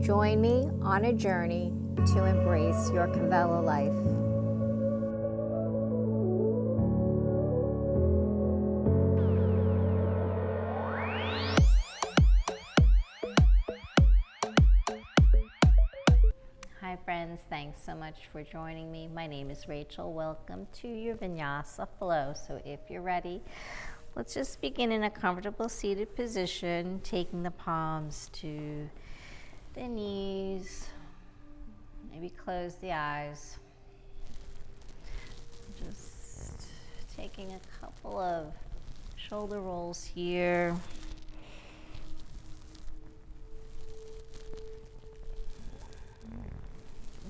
Join me on a journey to embrace your Kavela life. Hi friends, thanks so much for joining me. My name is Rachel. Welcome to your Vinyasa Flow. So if you're ready, let's just begin in a comfortable seated position, taking the palms to the knees. Maybe close the eyes. Just taking a couple of shoulder rolls here.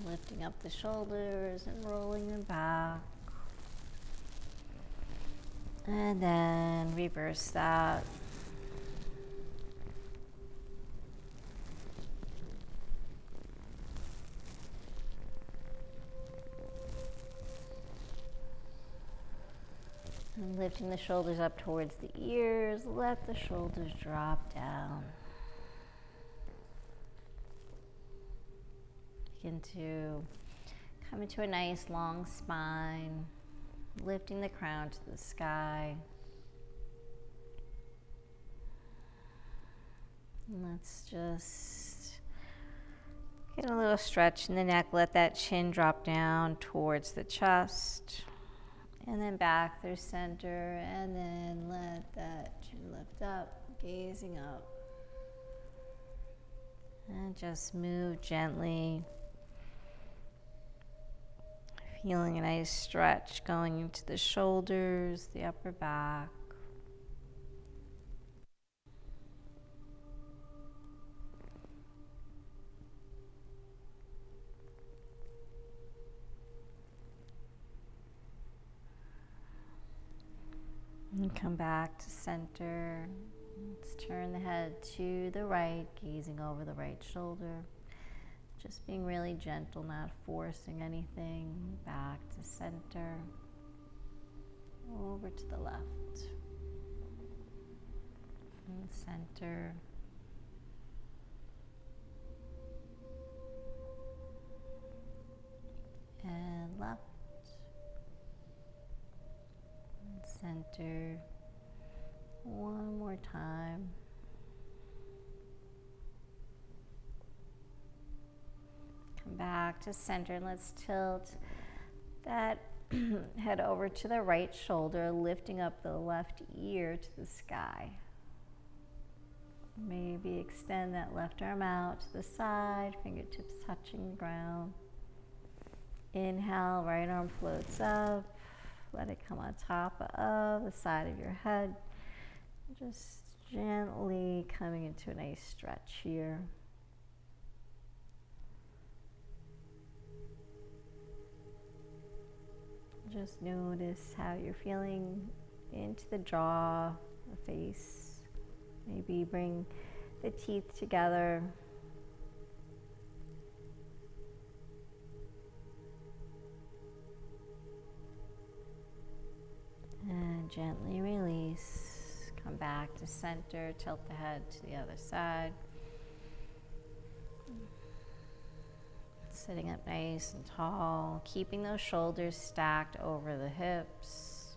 Lifting up the shoulders and rolling them back. And then reverse that. And lifting the shoulders up towards the ears, let the shoulders drop down. Begin to come into a nice long spine, lifting the crown to the sky. And let's just get a little stretch in the neck, let that chin drop down towards the chest. And then back through center, and then let that chin lift up, gazing up. And just move gently. Feeling a nice stretch going into the shoulders, the upper back. And come back to center. Let's turn the head to the right, gazing over the right shoulder. Just being really gentle, not forcing anything. Back to center. Over to the left. And center. And left. And center. One more time. Come back to center, and let's tilt that head over to the right shoulder, lifting up the left ear to the sky. Maybe extend that left arm out to the side, fingertips touching the ground. Inhale, right arm floats up. Let it come on top of the side of your head. Just gently coming into a nice stretch here. Just notice how you're feeling into the jaw, the face. Maybe bring the teeth together. And gently release. Come back to center, tilt the head to the other side. Sitting up nice and tall, keeping those shoulders stacked over the hips.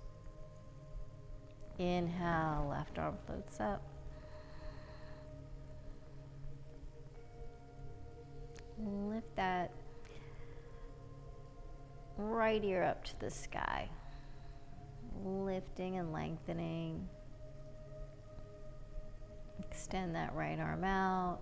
Inhale, left arm floats up. Lift that right ear up to the sky. Lifting and lengthening. Extend that right arm out.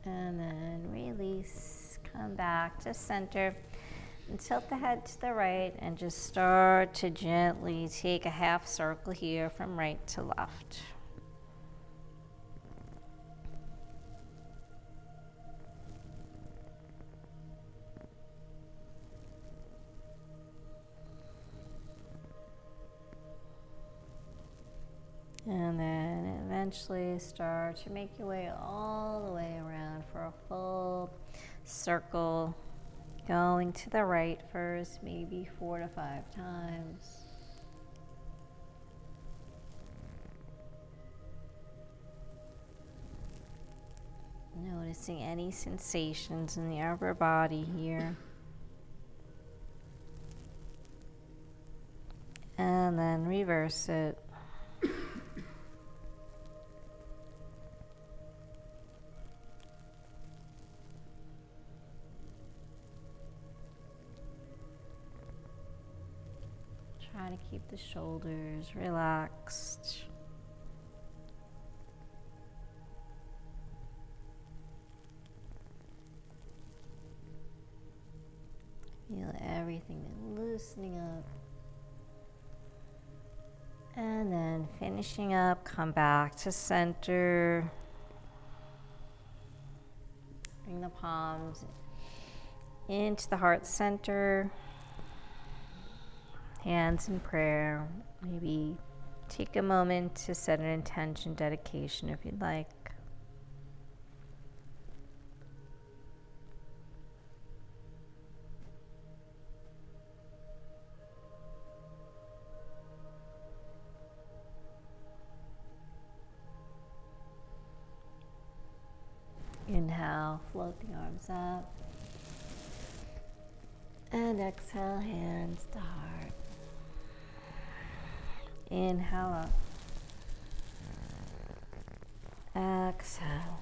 And then release, come back to center, and tilt the head to the right, and just start to gently take a half circle here from right to left. And then eventually start to make your way all the way around for a full circle, going to the right first, maybe 4 to 5 times. Noticing any sensations in the upper body here. And then reverse it. Try to keep the shoulders relaxed. Feel everything loosening up. And then finishing up, come back to center. Bring the palms into the heart center. Hands in prayer. Maybe take a moment to set an intention, dedication if you'd like. Inhale, float the arms up. And exhale, hands to heart. Inhale up. Exhale.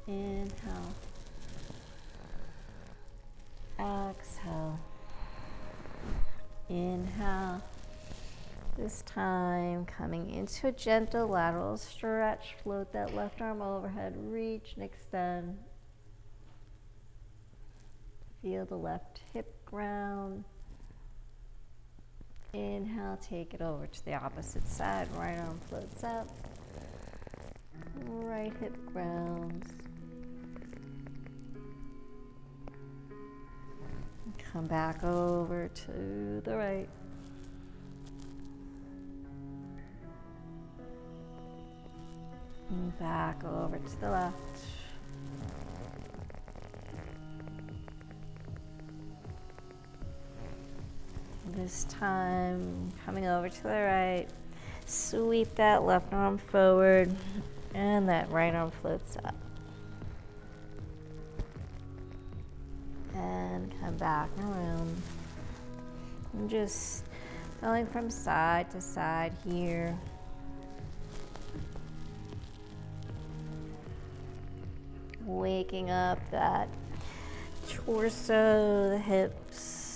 Inhale. Exhale. Inhale. This time, coming into a gentle lateral stretch, float that left arm overhead, reach and extend. Feel the left hip ground. Inhale, take it over to the opposite side. Right arm floats up. Right hip grounds. Come back over to the right. And back over to the left. This time, coming over to the right, sweep that left arm forward, and that right arm floats up. And come back around. And just going from side to side here. Waking up that torso, the hips.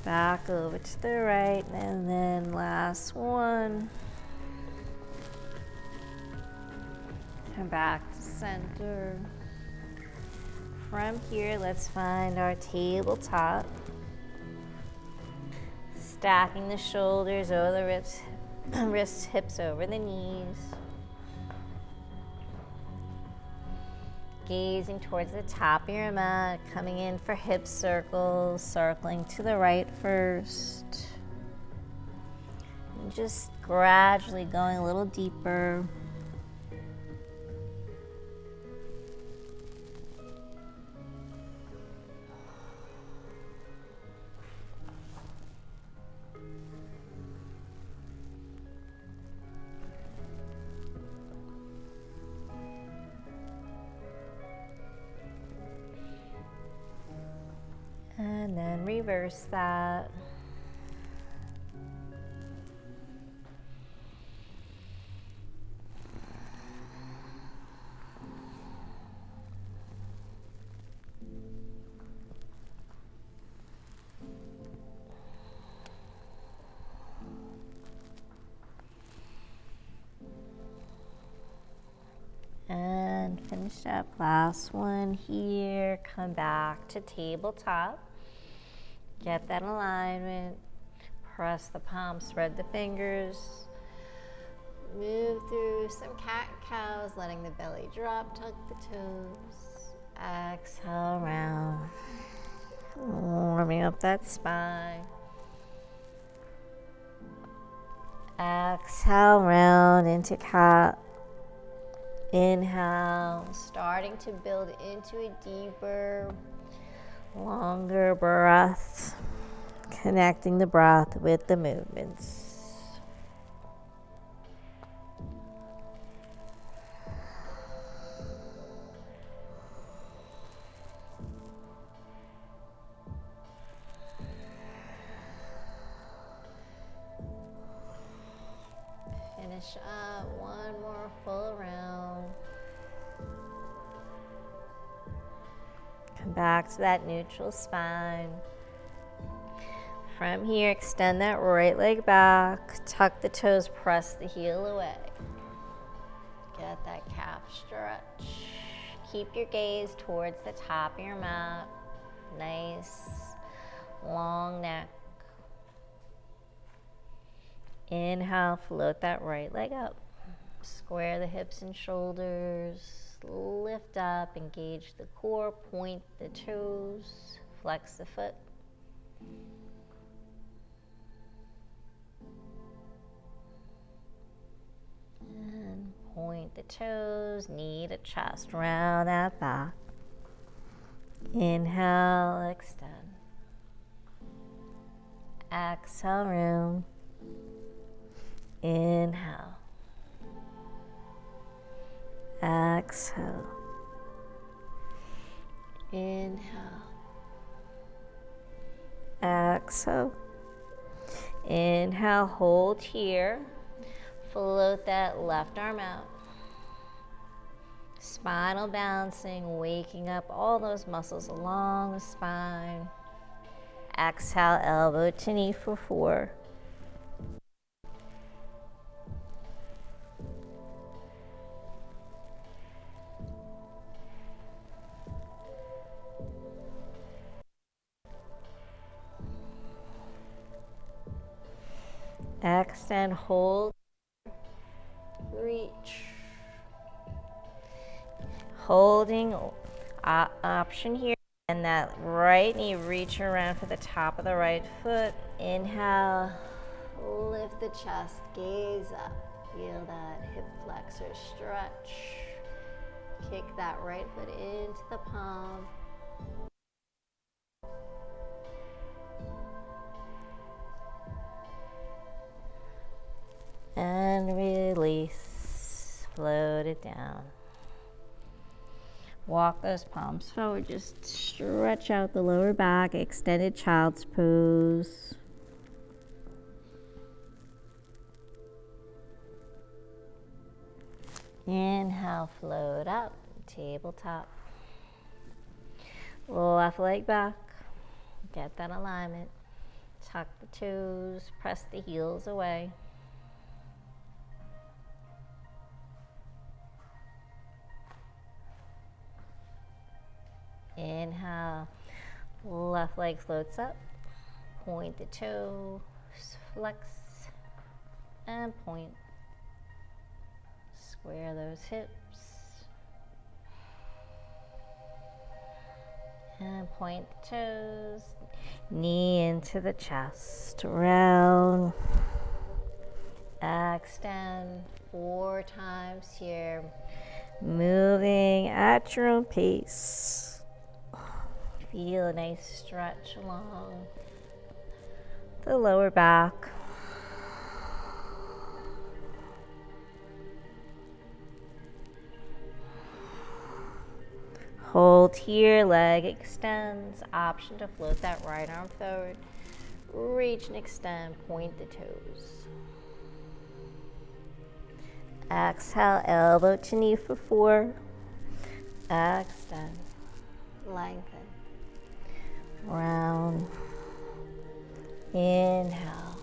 Back over to the right, and then last one. Come back to center. From here, let's find our tabletop. Stacking the shoulders over the wrists, hips over the knees. Gazing towards the top of your mat, coming in for hip circles, circling to the right first. And just gradually going a little deeper. And then reverse that. And finish up. Last one here. Come back to tabletop. Get that alignment. Press the palms, spread the fingers. Move through some cat-cows, letting the belly drop, tuck the toes. Exhale, round. Warming up that spine. Exhale, round into cat. Inhale, starting to build into a deeper, longer breath, connecting the breath with the movements. Finish up, one more full round. Come back to that neutral spine. From here, extend that right leg back, tuck the toes, press the heel away. Get that calf stretch. Keep your gaze towards the top of your mat. Nice, long neck. Inhale, float that right leg up. Square the hips and shoulders. Lift up, engage the core, point the toes, flex the foot. And point the toes, knee to chest, round that back. Inhale, extend. Exhale, round. Inhale. Exhale. Inhale. Exhale. Inhale, hold here. Float that left arm out. Spinal balancing, waking up all those muscles along the spine. Exhale, elbow to knee for 4. Extend, hold, reach. Holding option here, and that right knee, reach around for the top of the right foot. Inhale, lift the chest, gaze up. Feel that hip flexor stretch. Kick that right foot into the palm. And release, float it down. Walk those palms forward, just stretch out the lower back, extended child's pose. Inhale, float up, tabletop. Left leg back, get that alignment. Tuck the toes, press the heels away. Inhale, left leg floats up, point the toes, flex, and point. Square those hips, and point the toes, knee into the chest, round, extend 4 times here, moving at your own pace. Feel a nice stretch along the lower back. Hold here, leg extends. Option to float that right arm forward. Reach and extend, point the toes. Exhale, elbow to knee for 4. Extend, lengthen. Round. Inhale.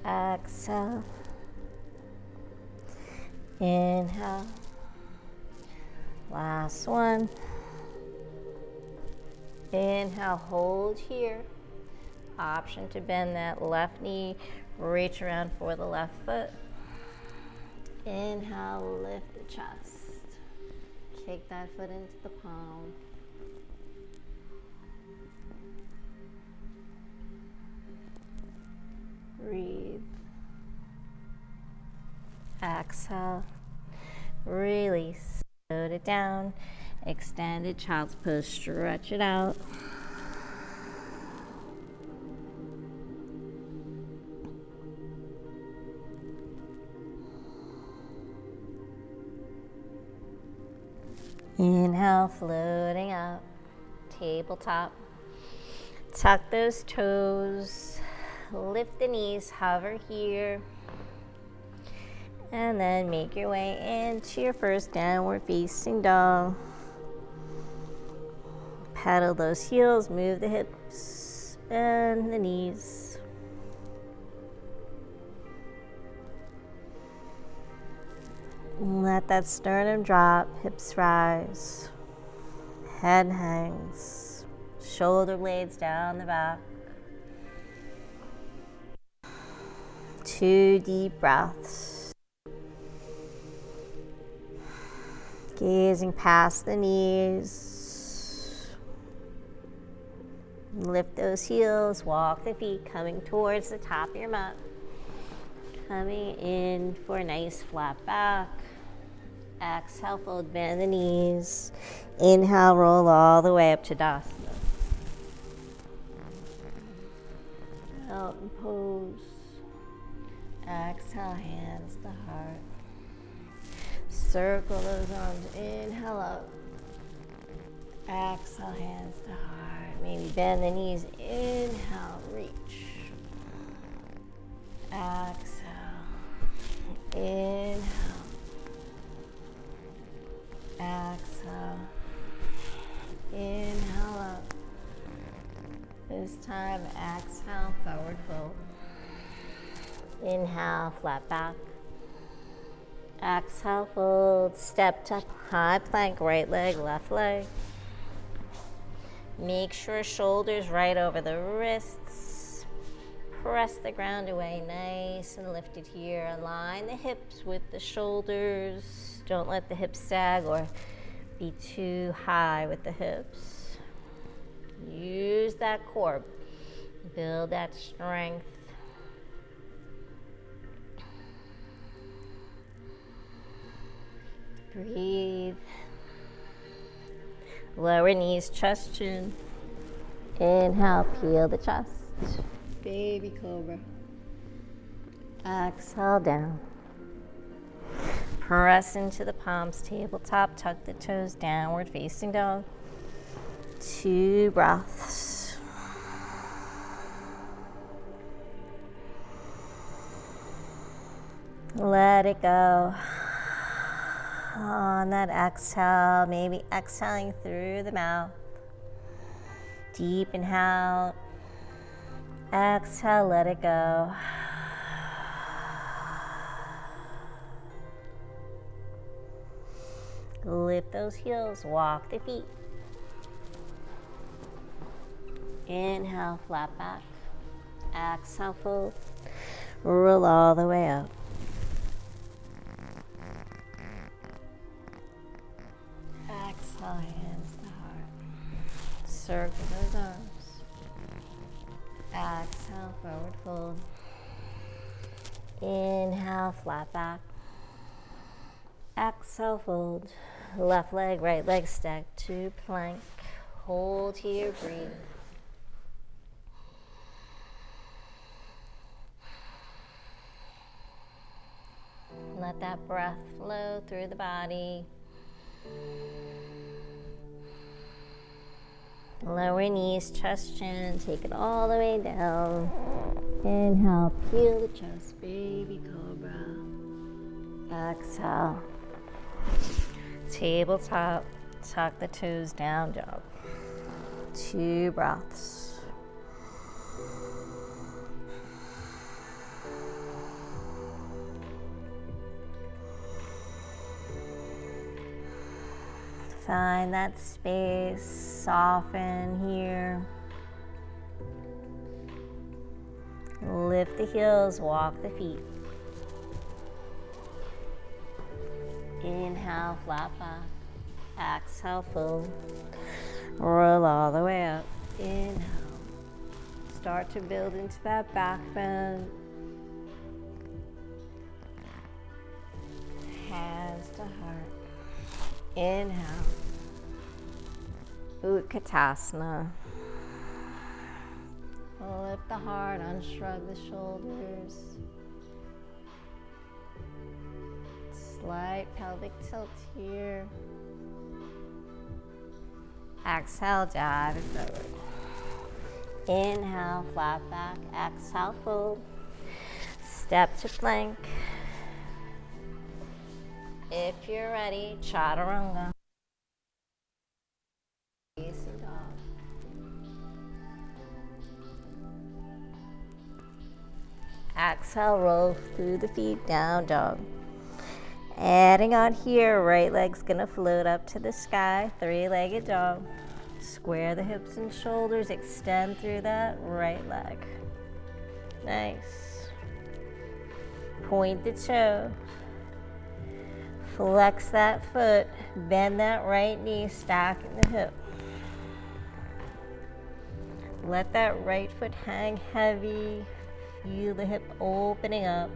Exhale. Inhale. Last one. Inhale, hold here. Option to bend that left knee, reach around for the left foot. Inhale, lift the chest. Take that foot into the palm. Breathe. Exhale. Release. Slow it down. Extended child's pose. Stretch it out. Inhale, floating up, tabletop. Tuck those toes, lift the knees, hover here, and then make your way into your first downward facing dog. Pedal those heels, move the hips, bend the knees. Let that sternum drop, hips rise, head hangs, shoulder blades down the back. 2 deep breaths. Gazing past the knees. Lift those heels, walk the feet, coming towards the top of your mat. Coming in for a nice flat back. Exhale, fold, bend the knees. Inhale, roll all the way up to Dasana. Mountain pose. Exhale, hands to heart. Circle those arms. Inhale up. Exhale, hands to heart. Maybe bend the knees. Inhale, reach. Exhale. Inhale. Exhale. Inhale up. This time, exhale, forward fold. Inhale, flat back. Exhale, fold. Step to high plank, right leg, left leg. Make sure shoulders right over the wrists. Press the ground away, nice and lifted here. Align the hips with the shoulders. Don't let the hips sag or be too high with the hips. Use that core. Build that strength. Breathe. Lower knees, chest, chin. Inhale, peel the chest. Baby cobra. Exhale, down. Press into the palms, tabletop, tuck the toes, downward facing dog. 2 breaths. Let it go. On that exhale, maybe exhaling through the mouth. Deep inhale. Exhale, let it go. Lift those heels, walk the feet. Inhale, flat back. Exhale, fold. Roll all the way up. Exhale, hands to heart. Circle those arms. Exhale, forward fold. Inhale, flat back. Exhale, fold. Left leg, right leg stacked to plank. Hold here, breathe. Let that breath flow through the body. Lower knees, chest, chin. Take it all the way down. Inhale, peel the chest, baby cobra. Exhale. Tabletop, tuck the toes down, dog. 2 breaths. Find that space, soften here. Lift the heels, walk the feet. Inhale, flat back. Exhale, full. Roll all the way up. Inhale. Start to build into that back bend. Hands to heart. Inhale. Utkatasana. Lift the heart, unshrug the shoulders. Slight pelvic tilt here. Exhale, dive it forward. Inhale, flat back. Exhale, fold. Step to plank. If you're ready, chaturanga. Facing dog. Exhale, roll through the feet, down dog. Adding on here, right leg's gonna float up to the sky, three-legged dog. Square the hips and shoulders, extend through that right leg. Nice. Point the toe. Flex that foot, bend that right knee, stacking the hip. Let that right foot hang heavy. Feel the hip opening up.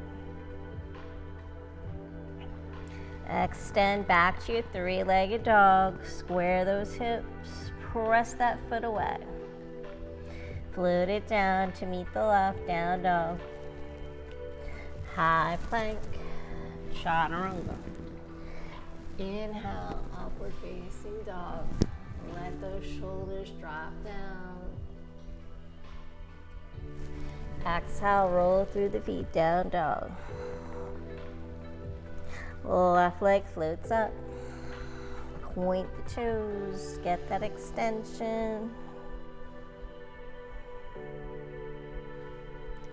Extend back to your three-legged dog. Square those hips. Press that foot away. Float it down to meet the left, down dog. High plank, chaturanga. Inhale, upward facing dog. Let those shoulders drop down. Exhale, roll through the feet, down dog. Left leg floats up. Point the toes, get that extension.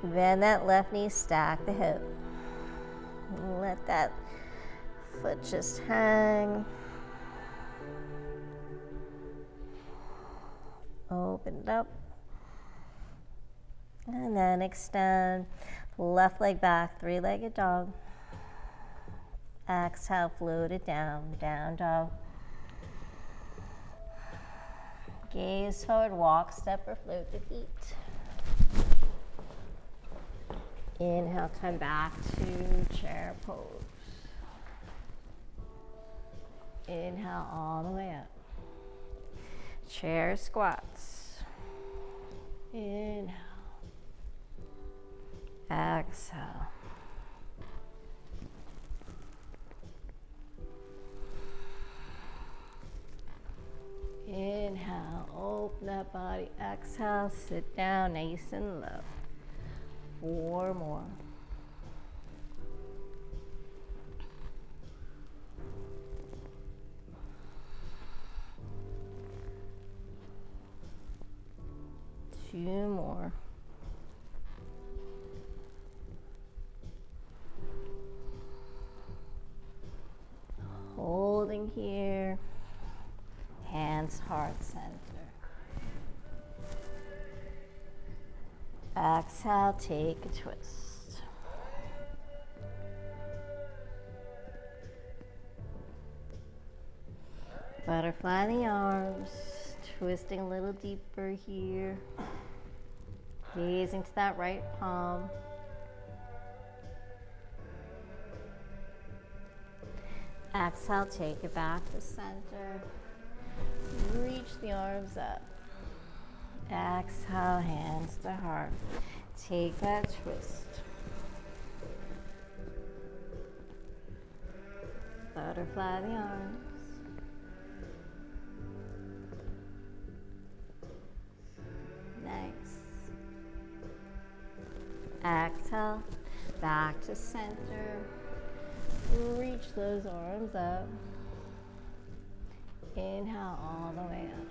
Bend that left knee, stack the hip. Let that foot just hang. Open it up. And then extend. Left leg back, three-legged dog. Exhale, float it down, down dog. Gaze forward, walk, step, or float the feet. Inhale, come back to chair pose. Inhale all the way up. Chair squats. Inhale. Exhale. Inhale, open that body. Exhale, sit down nice and low. 4 more. Two more. Holding here. Hands, heart center. Exhale, take a twist. Butterfly the arms, twisting a little deeper here. Gazing to that right palm. Exhale, take it back to center. Reach the arms up. Exhale, hands to heart. Take that twist. Butterfly the arms. Nice. Exhale, back to center. Reach those arms up. Inhale all the way up.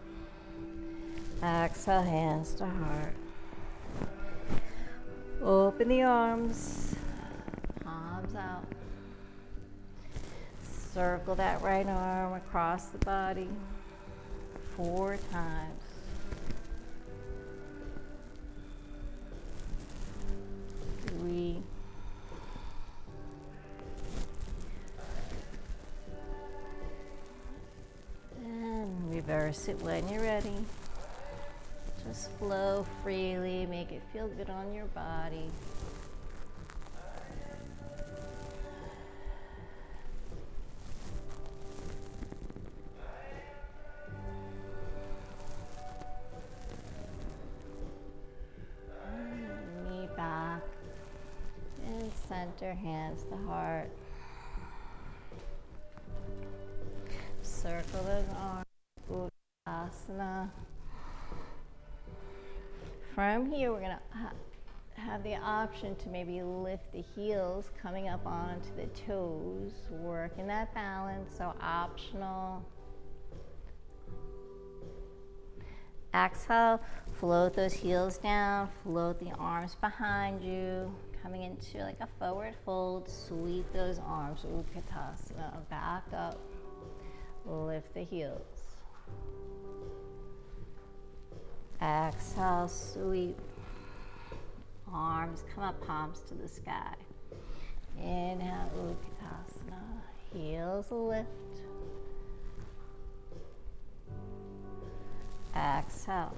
Exhale, hands to heart. Open the arms, palms out. Circle that right arm across the body 4 times. Three. Reverse it when you're ready. Just flow freely, make it feel good on your body. Knee back and center, hands to heart. Circle those arms, Asana. From here, we're gonna have the option to maybe lift the heels coming up onto the toes, working that balance, so optional. Exhale, float those heels down, float the arms behind you, coming into like a forward fold, sweep those arms, Utkatasana, back up, lift the heels. Exhale, sweep. Arms come up, palms to the sky. Inhale, Utkatasana. Heels lift. Exhale.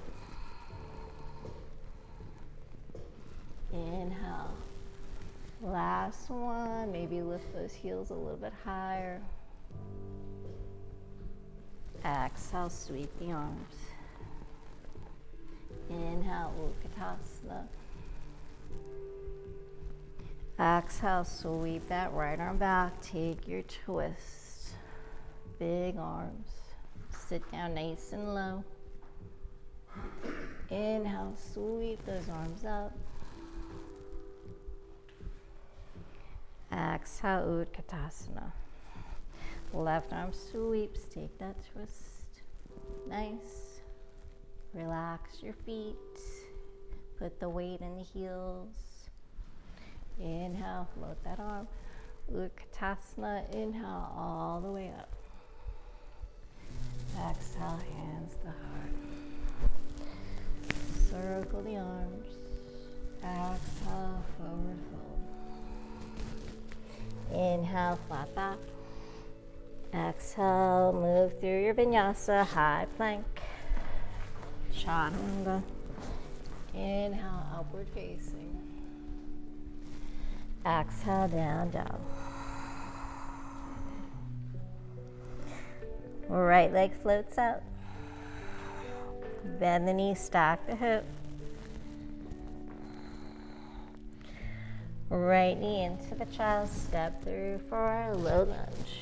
Inhale. Last one. Maybe lift those heels a little bit higher. Exhale, sweep the arms. Inhale, Utkatasana. Exhale, sweep that right arm back. Take your twist. Big arms. Sit down nice and low. Inhale, sweep those arms up. Exhale, Utkatasana. Left arm sweeps. Take that twist. Nice. Relax your feet. Put the weight in the heels. Inhale, float that arm. Utkatasana, inhale all the way up. Exhale, hands to heart. Circle the arms. Exhale, forward fold. Inhale, flat back. Exhale, move through your vinyasa, high plank. Chaturanga. Inhale, upward facing. Exhale, down dog. Right leg floats out. Bend the knee, stack the hip. Right knee into the chest, step through for our low lunge.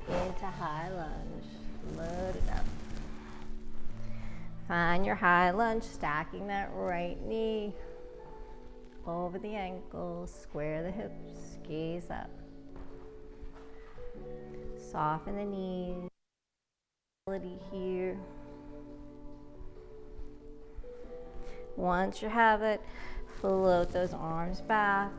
Into high lunge, load it up. Find your high lunge, stacking that right knee over the ankles, square the hips, gaze up. Soften the knees, here. Once you have it, float those arms back.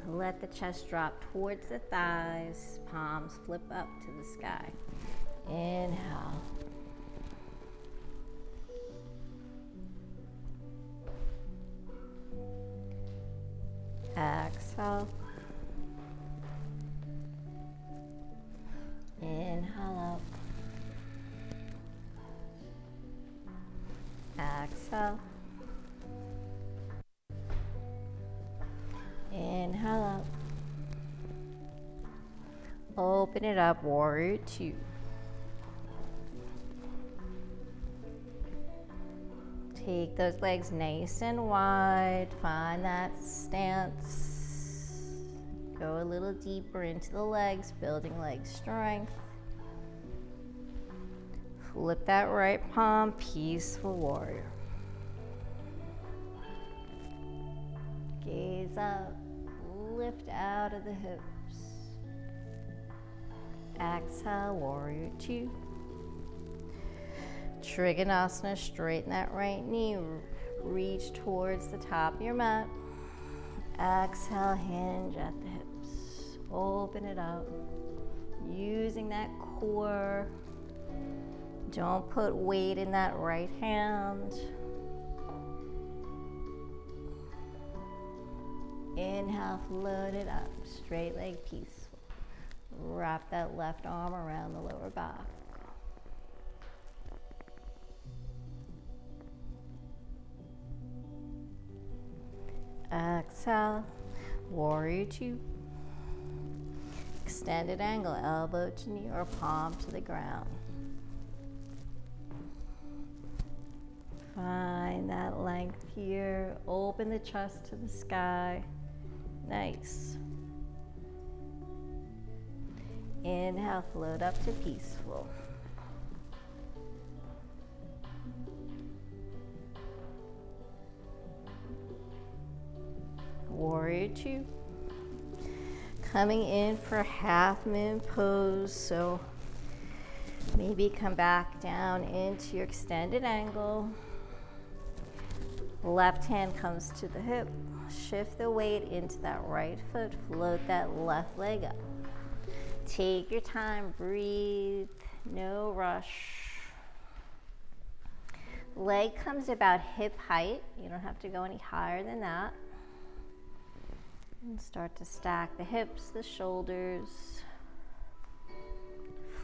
Let the chest drop towards the thighs, palms flip up to the sky. Inhale. Exhale. Inhale up. Exhale. Inhale up. Open it up, warrior two. Take those legs nice and wide. Find that stance. Go a little deeper into the legs, building leg strength. Flip that right palm, peaceful warrior. Gaze up, lift out of the hips. Exhale, warrior two. Trikonasana, straighten that right knee, reach towards the top of your mat. Exhale, hinge at the hips. Open it up, using that core. Don't put weight in that right hand. Inhale, float it up, straight leg peaceful. Wrap that left arm around the lower back. Exhale, warrior two. Extended angle, elbow to knee or palm to the ground. Find that length here. Open the chest to the sky. Nice. Inhale, float up to peaceful. Warrior two. Coming in for half moon pose, so maybe come back down into your extended angle. Left hand comes to the hip. Shift the weight into that right foot. Float that left leg up. Take your time, breathe, no rush. Leg comes about hip height. You don't have to go any higher than that. And start to stack the hips, the shoulders.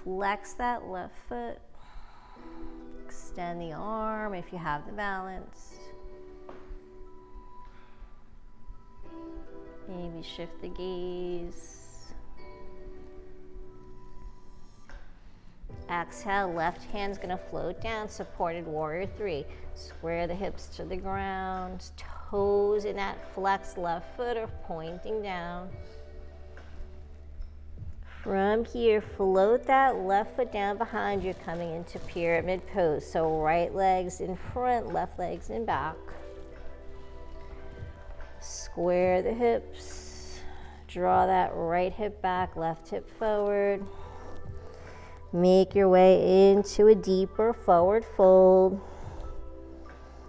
Flex that left foot. Extend the arm if you have the balance. Maybe shift the gaze. Exhale, left hand's gonna float down, supported warrior three. Square the hips to the ground, toes in that flexed left foot are pointing down. From here, float that left foot down behind you, coming into pyramid pose. So right leg's in front, left leg's in back. Square the hips, draw that right hip back, left hip forward. Make your way into a deeper forward fold.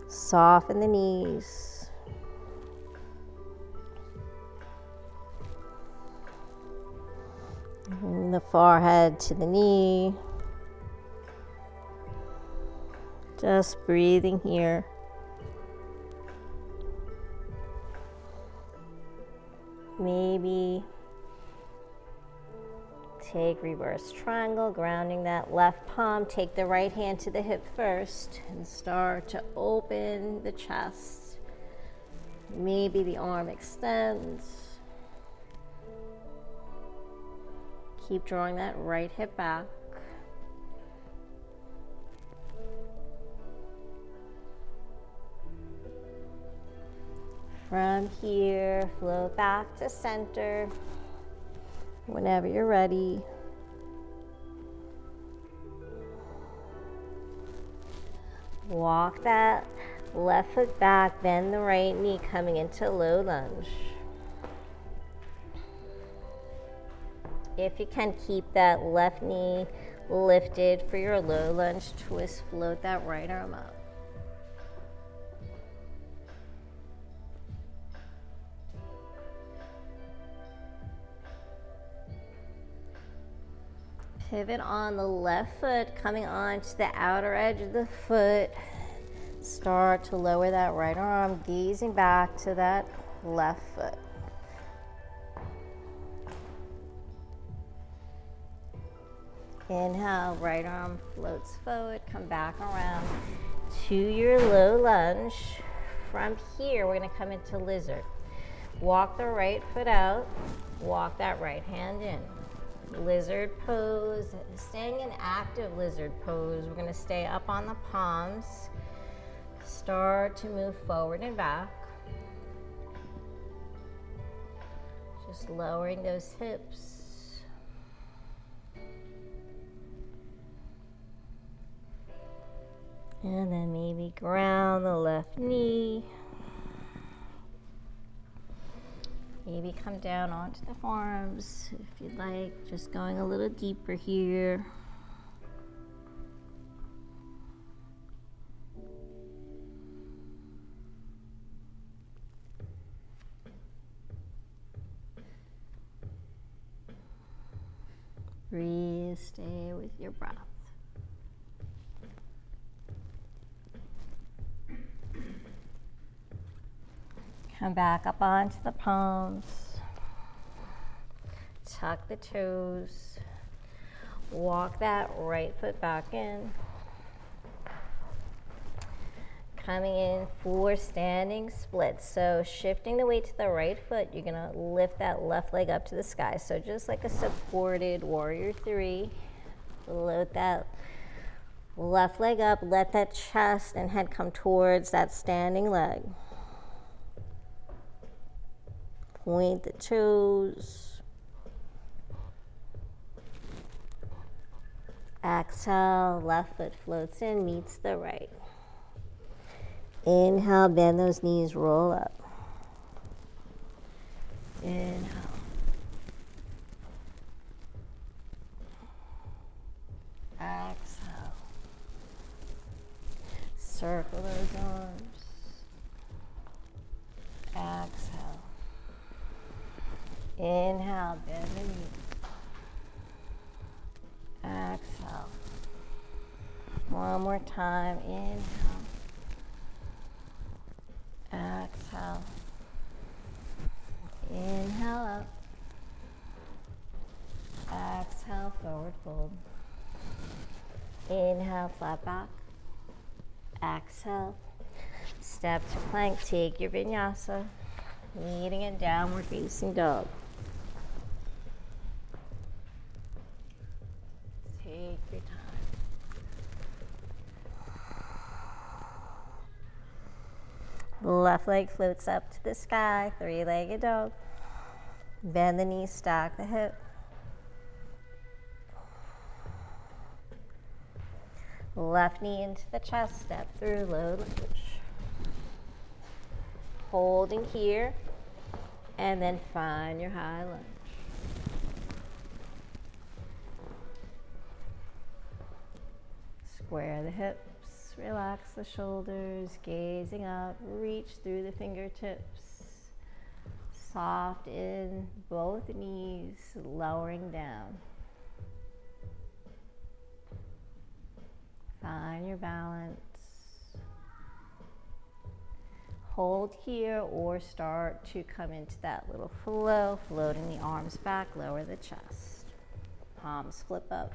Soften the knees. Bring the forehead to the knee. Just breathing here. Maybe take reverse triangle, grounding that left palm. Take the right hand to the hip first and start to open the chest. Maybe the arm extends. Keep drawing that right hip back. From here, float back to center. Whenever you're ready. Walk that left foot back, bend the right knee, coming into low lunge. If you can, keep that left knee lifted for your low lunge twist. Float that right arm up. Pivot on the left foot, coming on to the outer edge of the foot. Start to lower that right arm, gazing back to that left foot. Inhale, right arm floats forward, come back around to your low lunge. From here, we're gonna come into lizard. Walk the right foot out, walk that right hand in. Lizard pose, staying in active lizard pose. We're gonna stay up on the palms. Start to move forward and back. Just lowering those hips. And then maybe ground the left knee. Maybe come down onto the forearms if you'd like, just going a little deeper here. Breathe, stay with your breath. Come back up onto the palms. Tuck the toes. Walk that right foot back in. Coming in for standing splits. So shifting the weight to the right foot, you're gonna lift that left leg up to the sky. So just like a supported warrior three, float that left leg up, let that chest and head come towards that standing leg. Point the toes. Exhale, left foot floats in, meets the right. Inhale, bend those knees, roll up. Inhale. Exhale. Circle those arms. Exhale. Inhale, bend the knees. Exhale. One more time. Inhale. Exhale. Inhale up. Exhale, forward fold. Inhale, flat back. Exhale. Step to plank. Take your vinyasa. Meeting in downward facing dog. Take your time. Left leg floats up to the sky, three-legged dog. Bend the knees, stack the hip. Left knee into the chest, step through, low lunge. Holding here, and then find your high lunge. Square the hips. Relax the shoulders, gazing up, reach through the fingertips. Soft in both knees, lowering down. Find your balance. Hold here or start to come into that little flow, floating the arms back, lower the chest. Palms flip up.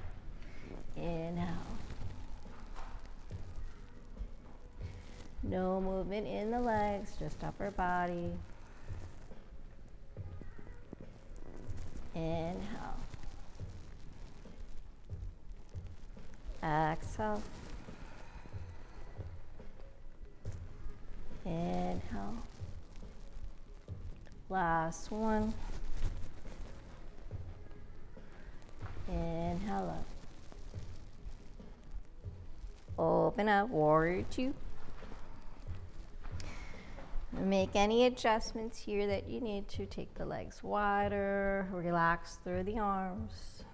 Inhale. No movement in the legs, just upper body. Inhale. Exhale. Inhale. Last one. Inhale up. Open up, warrior two. Make any adjustments here that you need to. Take the legs wider, relax through the arms.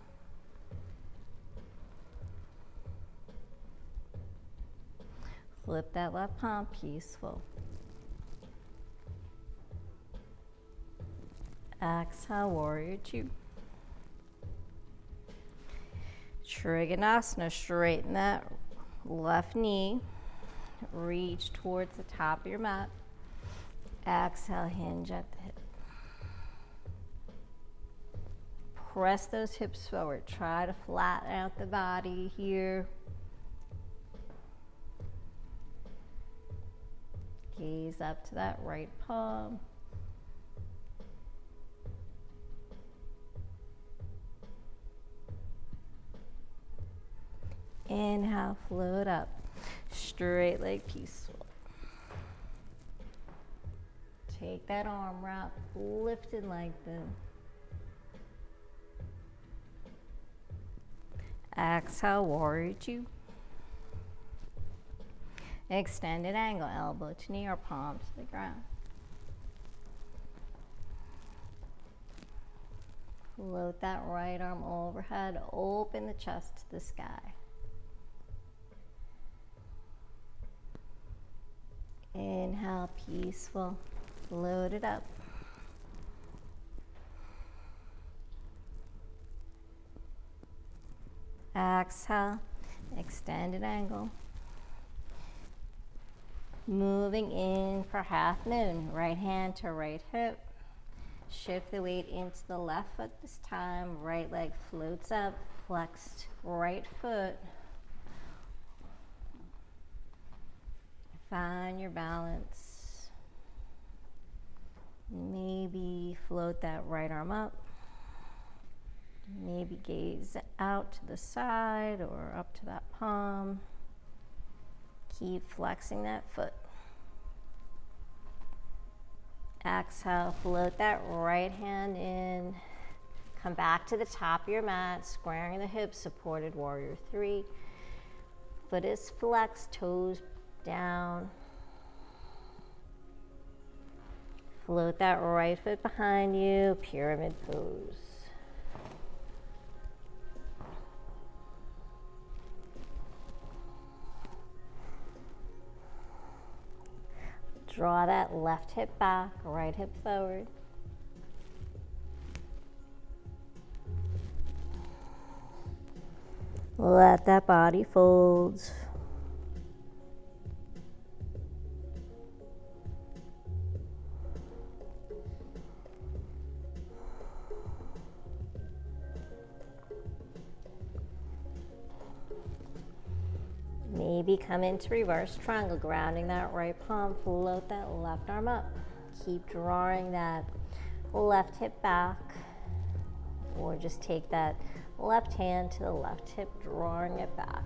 Flip that left palm, peaceful. Exhale, warrior two. Trikonasana, straighten that left knee. Reach towards the top of your mat. Exhale, hinge at the hip. Press those hips forward. Try to flatten out the body here. Gaze up to that right palm. Inhale, float up. Straight leg, peaceful. Take that arm wrap, lift and lengthen. Exhale, warrior two. Extended angle, elbow to knee or palm to the ground. Float that right arm overhead, open the chest to the sky. Inhale, peaceful. Load it up. Exhale, extended angle. Moving in for half moon. Right hand to right hip. Shift the weight into the left foot this time. Right leg floats up, flexed right foot. Find your balance. Maybe float that right arm up. Maybe gaze out to the side or up to that palm. Keep flexing that foot. Exhale, float that right hand in. Come back to the top of your mat, squaring the hips, supported warrior three. Foot is flexed, toes down. Float that right foot behind you, pyramid pose. Draw that left hip back, right hip forward. Let that body fold. Maybe come into reverse triangle, grounding that right palm, float that left arm up. Keep drawing that left hip back, or just take that left hand to the left hip, drawing it back.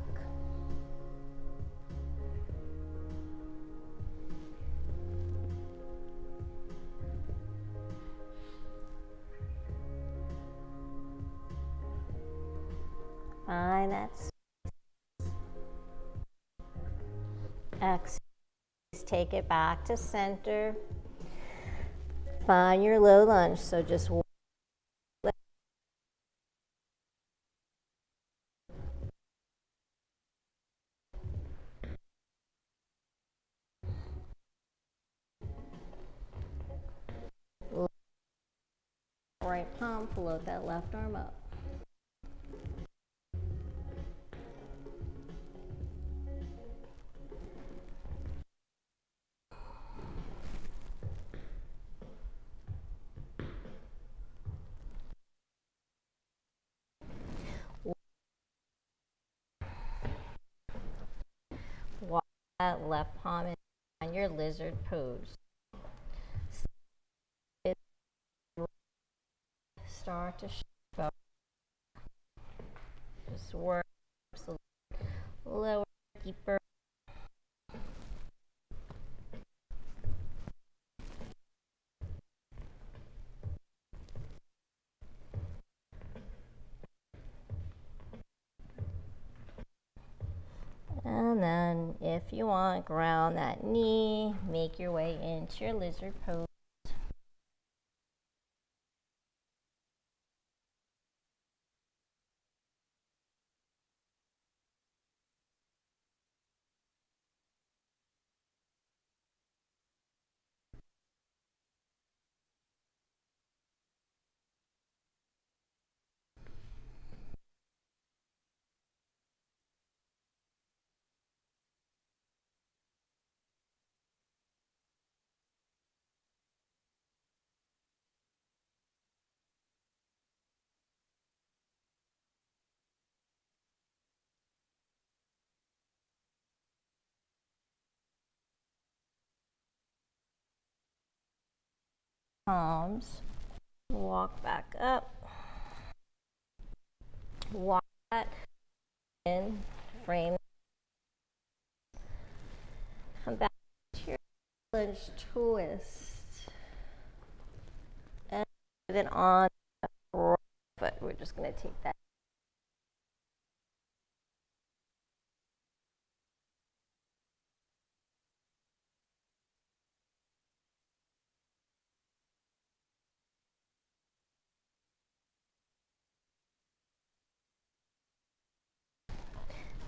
Find that space. Exhale, take it back to center. Find your low lunge, so just right palm, float that left arm up. Walk that left palm in on your lizard pose. Start to shift. Just work lower, deeper. And then, if you want, ground that knee, make your way into your lizard pose. Palms, walk back up, walk that in, frame, come back to your lunge twist, and then on the right foot, we're just going to take that.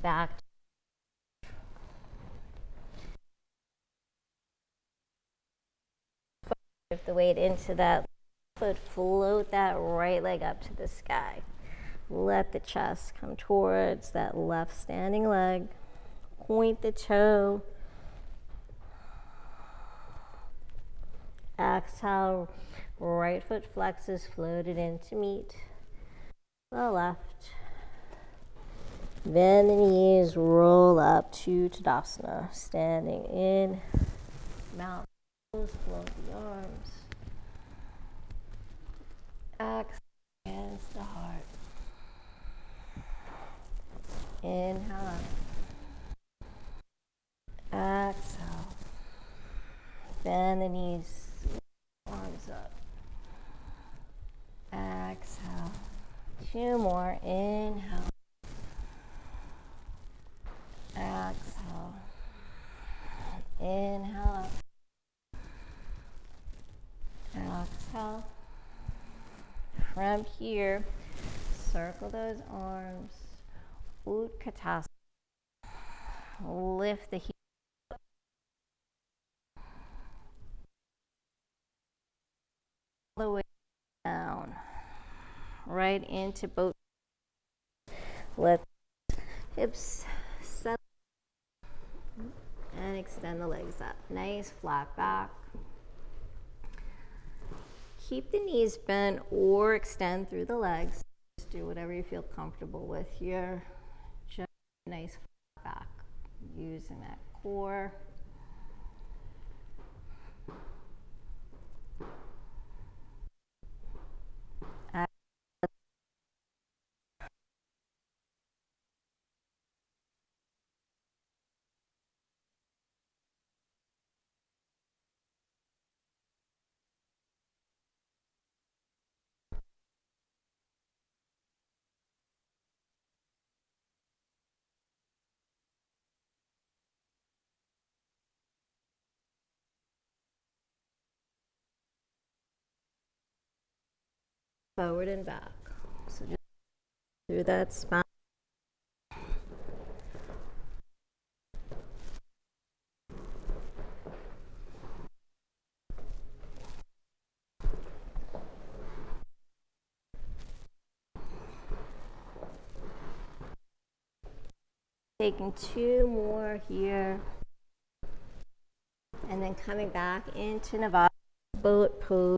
Back. Shift the weight into that foot, float that right leg up to the sky. Let the chest come towards that left standing leg. Point the toe. Exhale, Right foot flexes, floated in to meet the left. Bend the knees, roll up to Tadasana. Standing in, mountain pose, float the arms. Exhale against the heart. Inhale up. Exhale. Bend the knees, arms up. Exhale. 2 more. Inhale. Exhale. Inhale up. Exhale. From here, circle those arms. Utkatasana. Lift the heel all the way down. Right into both. Let hips settle and extend the legs up. Nice flat back. Keep the knees bent or extend through the legs. Just do whatever you feel comfortable with here. Just nice flat back. Using that core. Forward and back. So just through that spine. Taking 2 more here. And then coming back into Navasana, boat pose.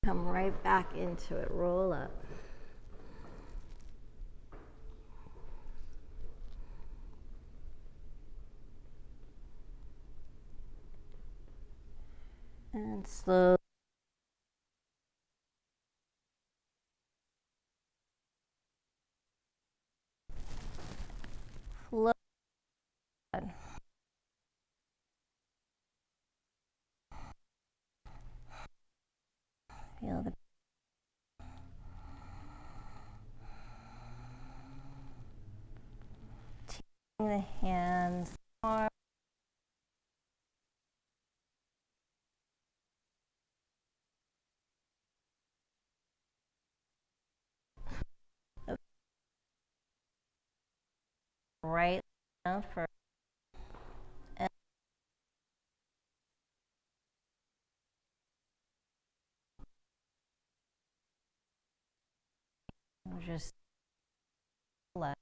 Come right back into it. Roll up. And slow. Flow. Feel the the hands, arms. Right down first. And just left.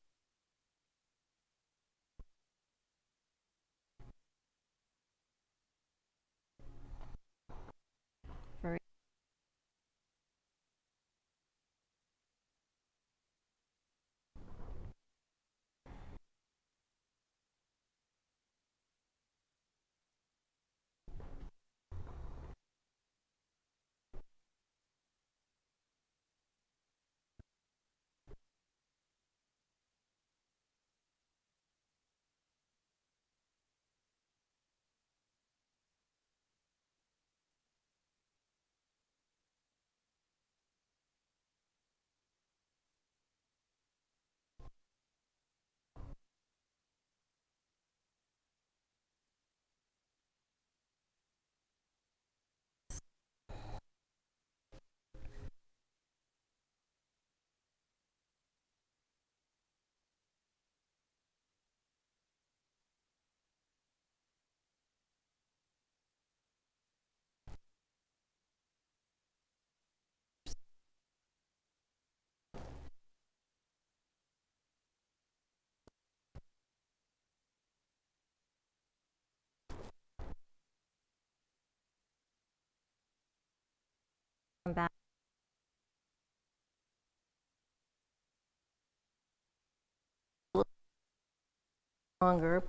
Longer.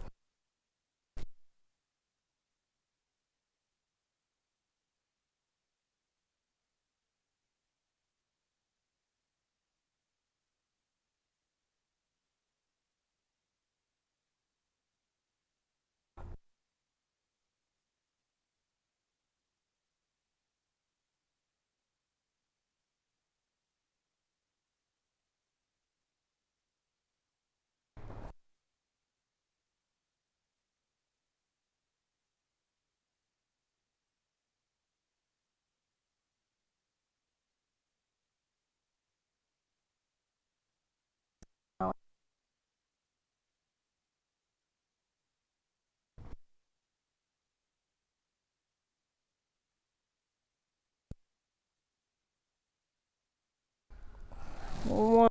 One.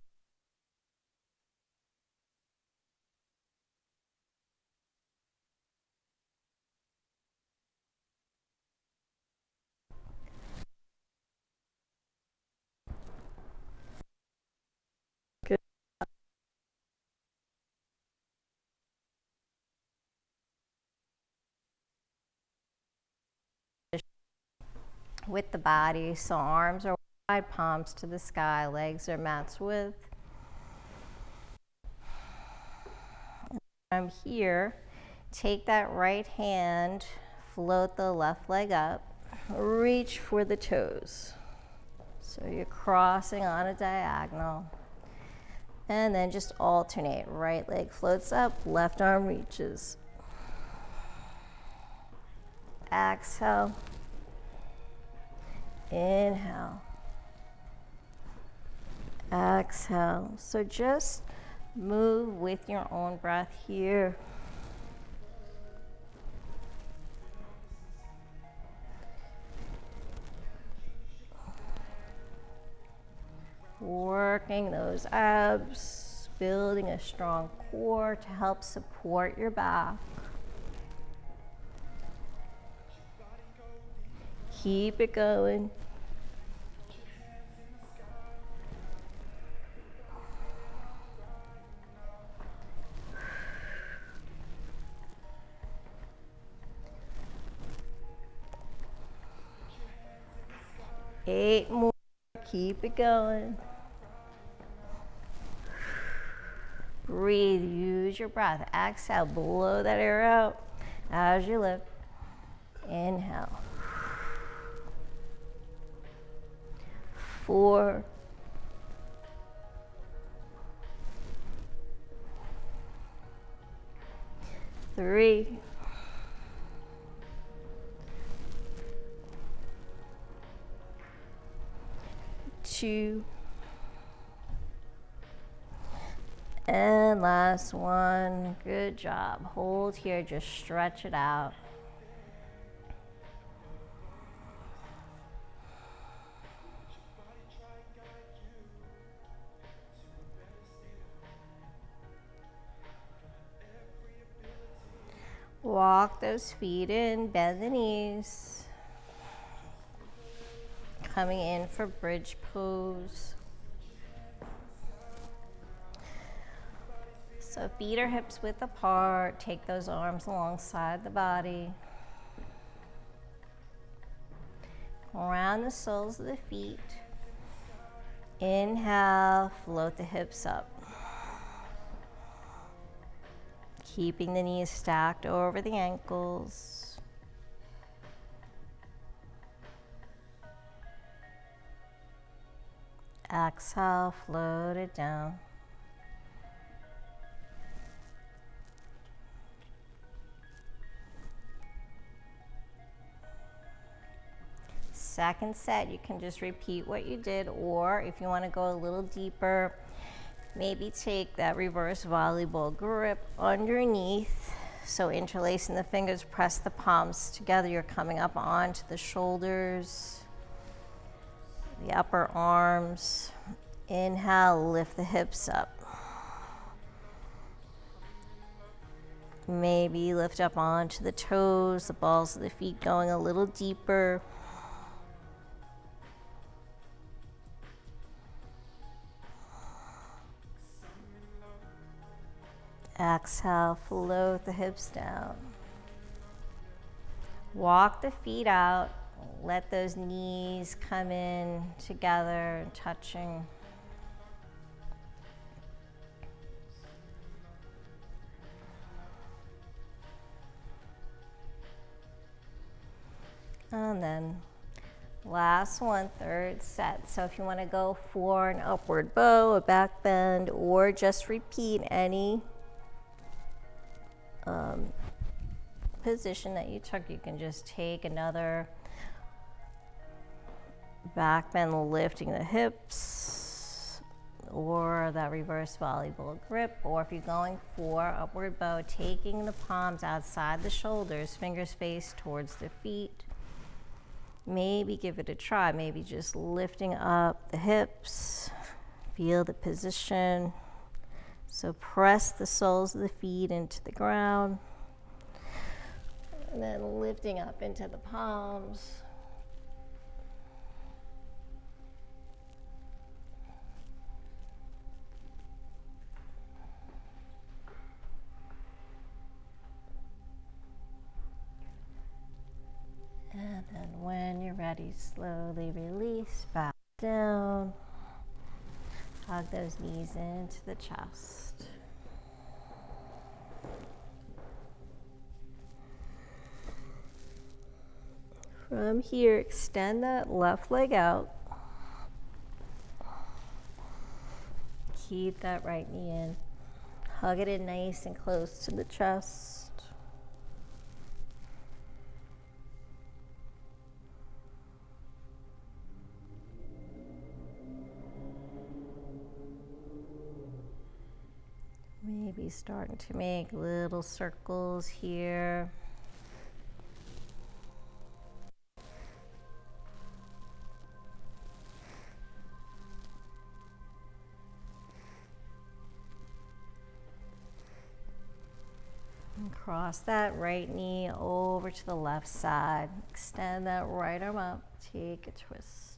Good. With the body, so arms are wide, palms to the sky, legs are mat's width. From here, take that right hand, float the left leg up, reach for the toes. So you're crossing on a diagonal. And then just alternate. Right leg floats up, left arm reaches. Exhale. Inhale. Exhale. So just move with your own breath here. Working those abs, building a strong core to help support your back. Keep it going. Eight more. Keep it going. Breathe, use your breath. Exhale, blow that air out as you lift. Inhale. 4, 3, 2, and last one. Good job. Hold here, just stretch it out. Walk those feet in, bend the knees. Coming in for bridge pose. So feet are hips width apart. Take those arms alongside the body. Around the soles of the feet. Inhale, float the hips up. Keeping the knees stacked over the ankles. Exhale, float it down. Second set, you can just repeat what you did, or if you want to go a little deeper, maybe take that reverse volleyball grip underneath. So interlacing the fingers, press the palms together. You're coming up onto the shoulders, the upper arms. Inhale, lift the hips up. Maybe lift up onto the toes, the balls of the feet going a little deeper. Exhale, float the hips down. Walk the feet out. Let those knees come in together, touching. And then last one, third set. So if you want to go for an upward bow, a back bend, or just repeat any position that you took, you can just take another back bend, lifting the hips, or that reverse volleyball grip. Or if you're going for upward bow, taking the palms outside the shoulders, fingers face towards the feet. Maybe give it a try, maybe just lifting up the hips, feel the position. So press the soles of the feet into the ground, and then lifting up into the palms. And then when you're ready, slowly release back down. Hug those knees into the chest. From here, extend that left leg out. Keep that right knee in. Hug it in nice and close to the chest. Maybe starting to make little circles here. And cross that right knee over to the left side. Extend that right arm up. Take a twist.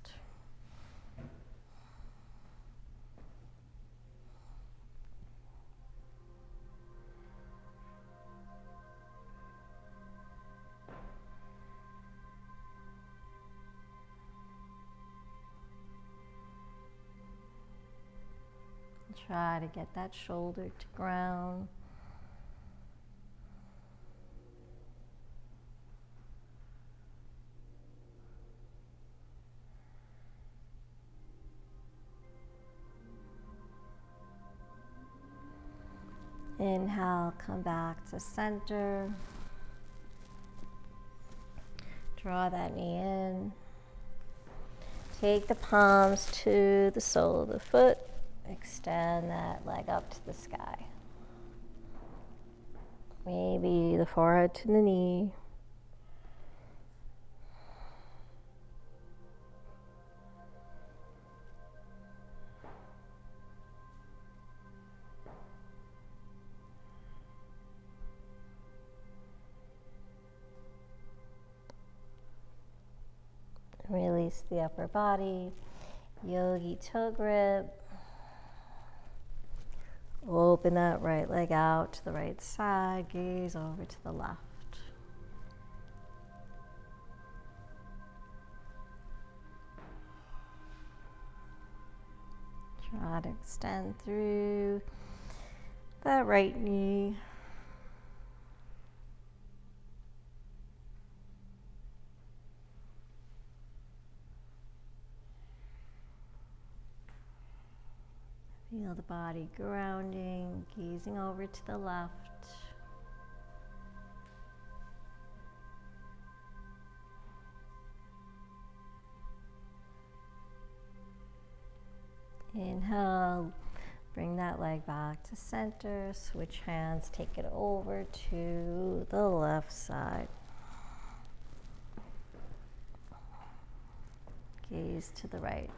Try to get that shoulder to ground. Inhale, come back to center. Draw that knee in. Take the palms to the sole of the foot. Extend that leg up to the sky. Maybe the forehead to the knee. Release the upper body. Yogi toe grip. Open that right leg out to the right side, gaze over to the left. Try to extend through that right knee. Feel the body grounding, gazing over to the left. Inhale, bring that leg back to center, switch hands, take it over to the left side. Gaze to the right.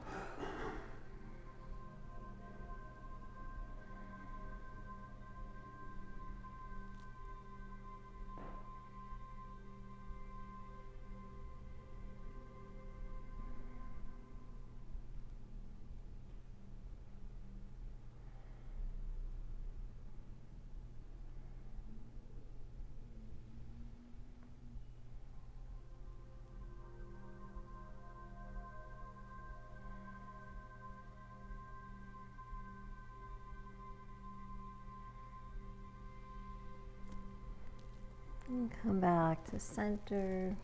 And come back to center.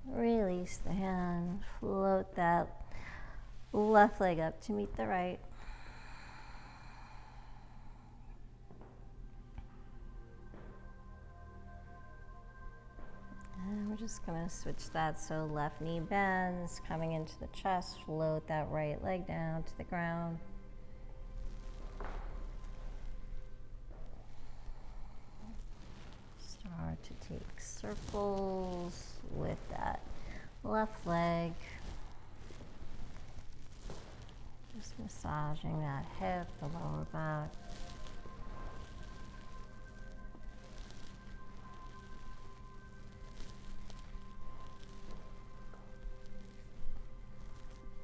Release the hand. Float that left leg up to meet the right. And we're just going to switch that so left knee bends, coming into the chest. Float that right leg down to the ground. Start to take circles with that left leg. Just massaging that hip, the lower back.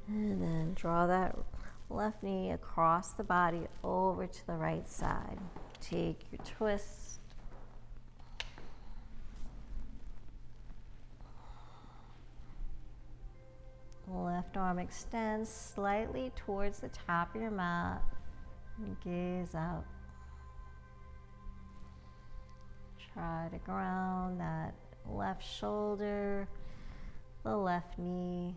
And then draw that left knee across the body over to the right side. Take your twist. Left arm extends slightly towards the top of your mat. And gaze out. Try to ground that left shoulder, the left knee.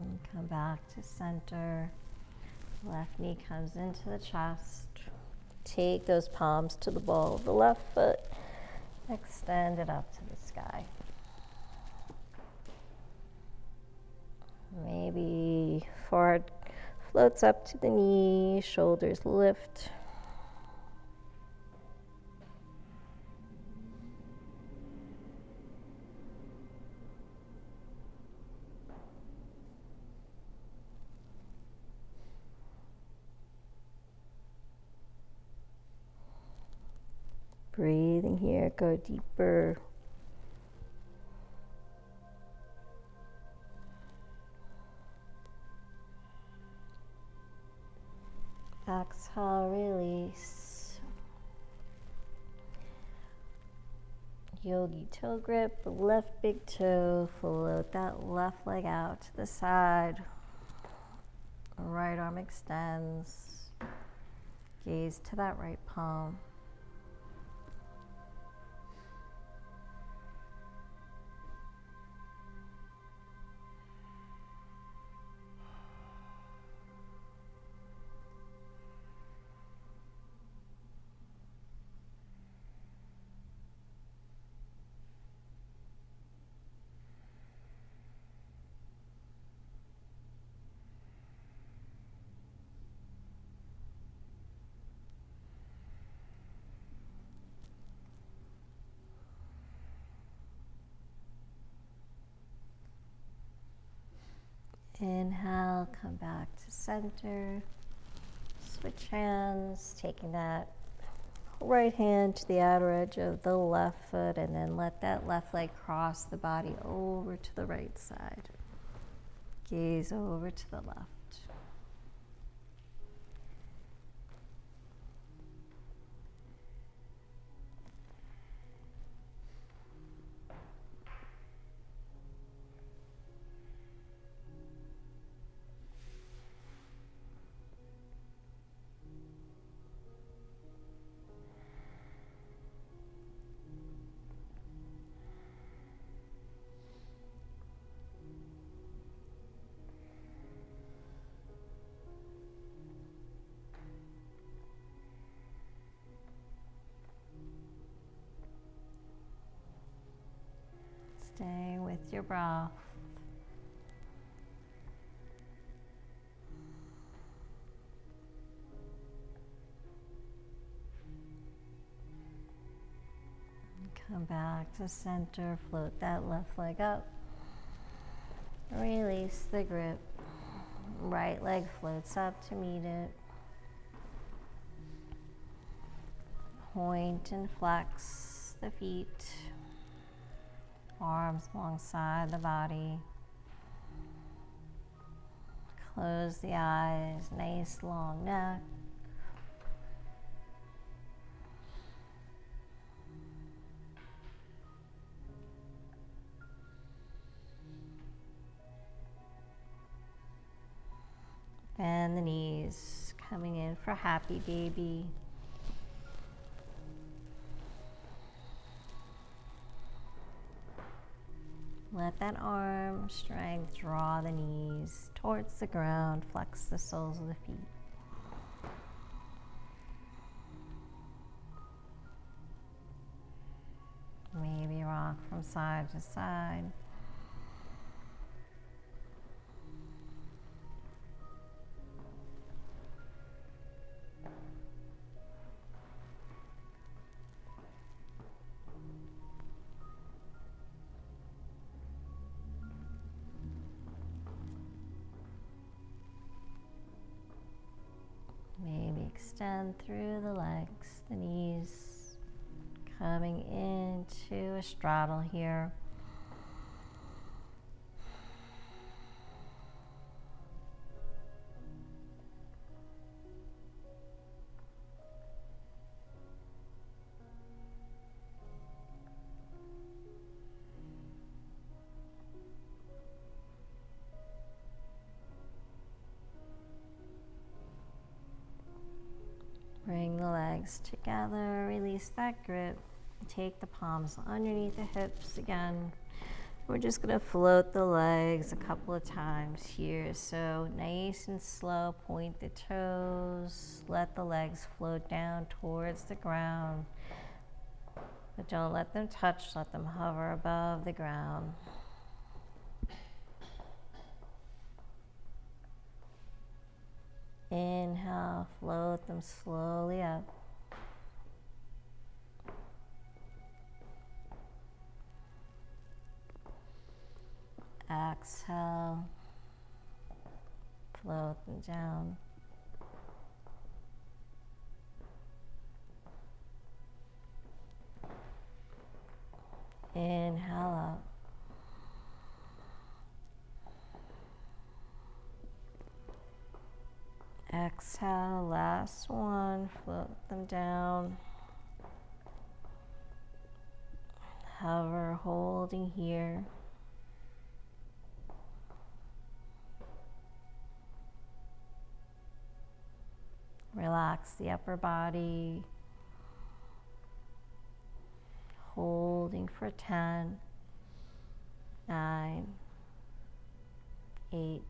And come back to center. Left knee comes into the chest. Take those palms to the ball of the left foot. Extend it up to the sky. Maybe forehead floats up to the knee, shoulders lift. Breathing here, go deeper. Exhale, release. Yogi toe grip, left big toe, float that left leg out to the side. Right arm extends. Gaze to that right palm. Inhale, come back to center. Switch hands, taking that right hand to the outer edge of the left foot, and then let that left leg cross the body over to the right side. Gaze over to the left. Stay with your breath. Come back to center, float that left leg up. Release the grip. Right leg floats up to meet it. Point and flex the feet. Arms alongside the body. Close the eyes, nice long neck. Bend the knees, coming in for happy baby. Let that arm strength draw the knees towards the ground, flex the soles of the feet. Maybe rock from side to side. Maybe extend through the legs, the knees, coming into a straddle here. Bring the legs together, release that grip. Take the palms underneath the hips again. We're just gonna float the legs a couple of times here. So nice and slow, point the toes. Let the legs float down towards the ground. But don't let them touch, let them hover above the ground. Inhale, float them slowly up. Exhale, float them down. Inhale up. Exhale, last one, float them down. Hover, holding here. Relax the upper body. Holding for 10, 9, 8,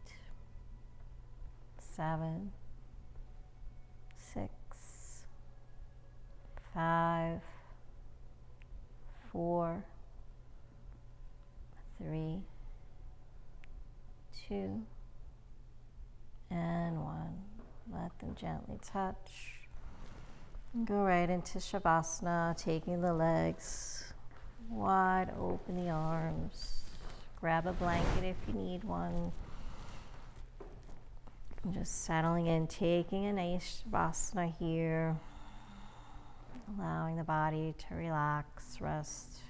7, 6, 5, 4, 3, 2, and 1. Let them gently touch. And go right into Shavasana, taking the legs wide open, the arms. Grab a blanket if you need one. And just settling in, taking a nice Shavasana here. Allowing the body to relax, rest.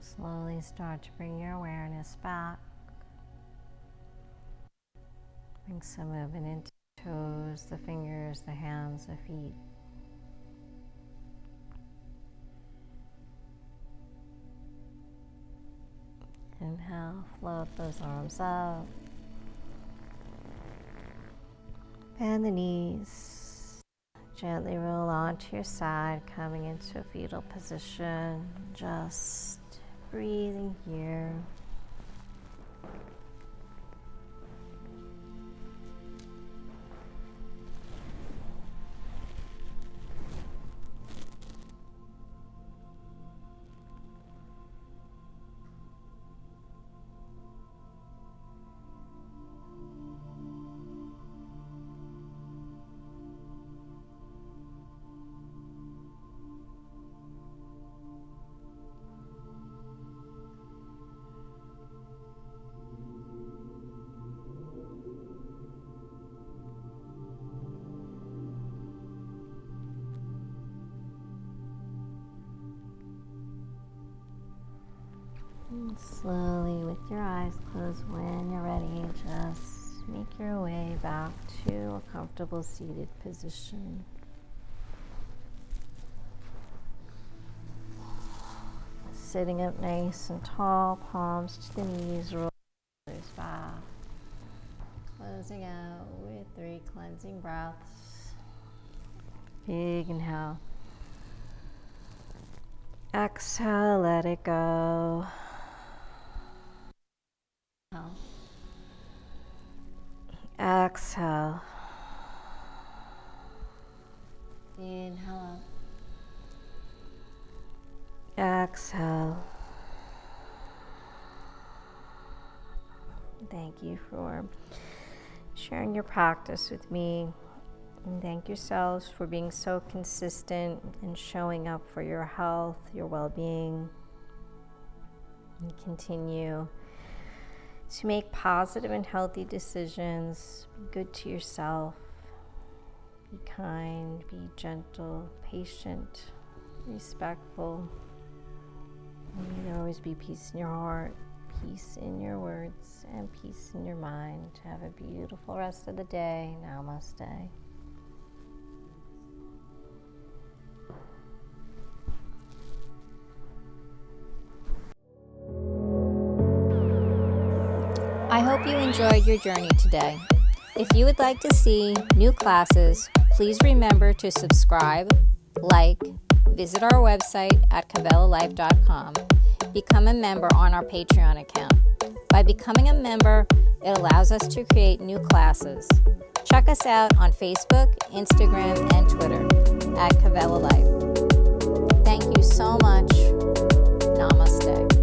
Slowly start to bring your awareness back. Bring some movement into the toes, the fingers, the hands, the feet. Inhale, float those arms up. Bend the knees. Gently roll onto your side, coming into a fetal position. Just breathing here. And slowly, with your eyes closed, when you're ready, just make your way back to a comfortable seated position. Sitting up nice and tall, palms to the knees, roll shoulders back. Closing out with 3 cleansing breaths. Big inhale. Exhale, let it go. Exhale. Inhale. Exhale. Thank you for sharing your practice with me. And thank yourselves for being so consistent and showing up for your health, your well-being. And continue to make positive and healthy decisions. Be good to yourself. Be kind, be gentle, patient, respectful. And may there always be peace in your heart, peace in your words, and peace in your mind. Have a beautiful rest of the day. Namaste. I hope you enjoyed your journey today. If you would like to see new classes, please remember to subscribe, like, visit our website at kavelalife.com, become a member on our Patreon account. By becoming a member, it allows us to create new classes. Check us out on Facebook, Instagram, and Twitter at Kavela Life. Thank you so much. Namaste.